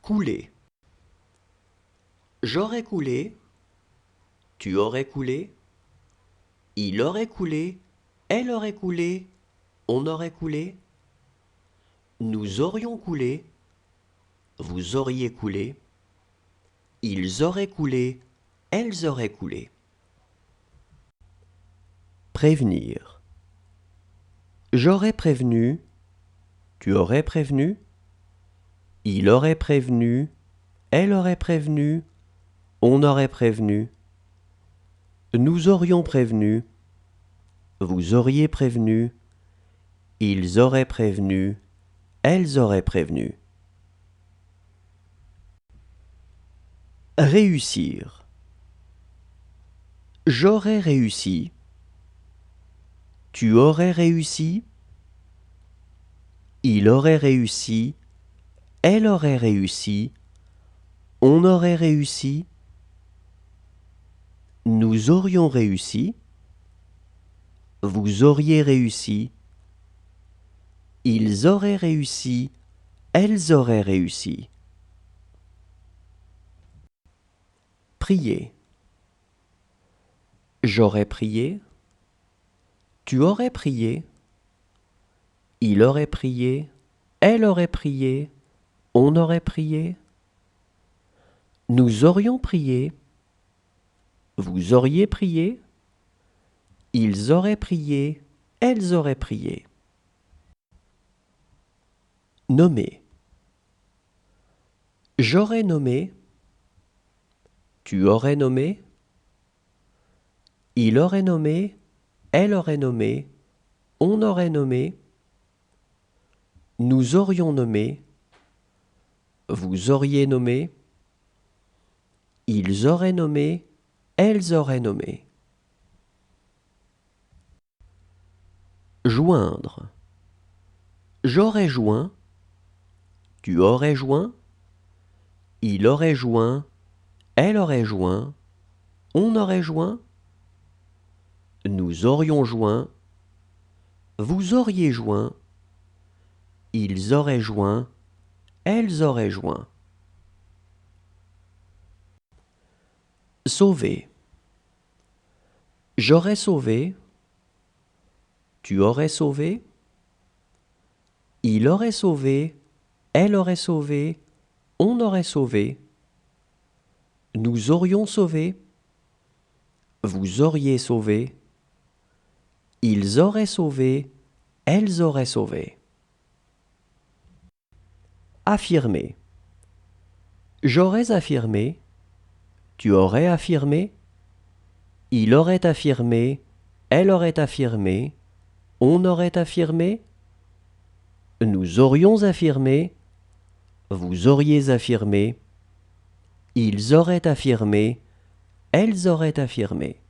Couler. J'aurais coulé, tu aurais coulé, il aurait coulé, elle aurait coulé, on aurait coulé, nous aurions coulé, vous auriez coulé, ils auraient coulé, elles auraient coulé. Prévenir. J'aurais prévenu, tu aurais prévenu, il aurait prévenu, elle aurait prévenu, on aurait prévenu, nous aurions prévenu, vous auriez prévenu, ils auraient prévenu, elles auraient prévenu. Réussir. J'aurais réussi, tu aurais réussi, il aurait réussi, elle aurait réussi, on aurait réussi, nous aurions réussi, vous auriez réussi, ils auraient réussi, elles auraient réussi. Prier. J'aurais prié, tu aurais prié, il aurait prié, elle aurait prié, on aurait prié, nous aurions prié, vous auriez prié, ils auraient prié, elles auraient prié. Nommer. J'aurais nommé, tu aurais nommé, il aurait nommé, elle aurait nommé, on aurait nommé, nous aurions nommé, vous auriez nommé, ils auraient nommé, elles auraient nommé. Joindre. J'aurais joint, tu aurais joint, il aurait joint, elle aurait joint, on aurait joint, nous aurions joint, vous auriez joint, ils auraient joint, elles auraient joint. Sauver. J'aurais sauvé, tu aurais sauvé, il aurait sauvé, elle aurait sauvé, on aurait sauvé, nous aurions sauvé, vous auriez sauvé, ils auraient sauvé, elles auraient sauvé. Affirmer. J'aurais affirmé, tu aurais affirmé, il aurait affirmé, elle aurait affirmé, on aurait affirmé, nous aurions affirmé, vous auriez affirmé, ils auraient affirmé, elles auraient affirmé.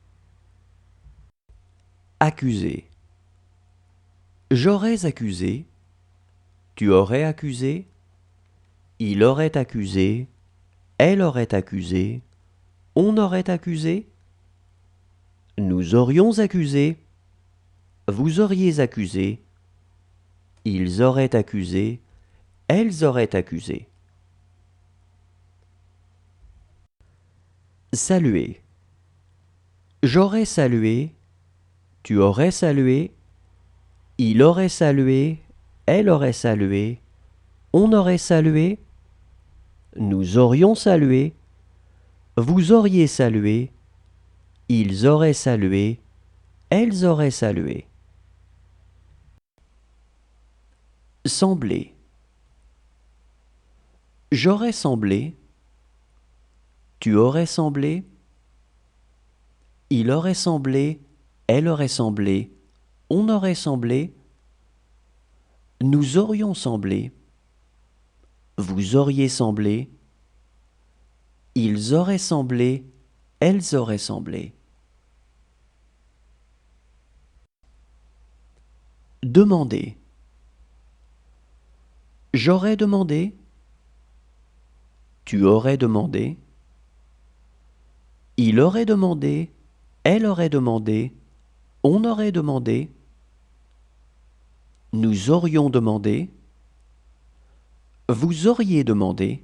Accuser. J'aurais accusé, tu aurais accusé, il aurait accusé, elle aurait accusé, on aurait accusé, nous aurions accusé, vous auriez accusé, ils auraient accusé, elles auraient accusé. Saluer. J'aurais salué, tu aurais salué, il aurait salué, elle aurait salué, on aurait salué, nous aurions salué, vous auriez salué, ils auraient salué, elles auraient salué. Sembler. J'aurais semblé, tu aurais semblé, il aurait semblé, elle aurait semblé, on aurait semblé, nous aurions semblé, vous auriez semblé, ils auraient semblé, elles auraient semblé. Demander. J'aurais demandé, tu aurais demandé, il aurait demandé, elle aurait demandé, on aurait demandé, nous aurions demandé, vous auriez demandé,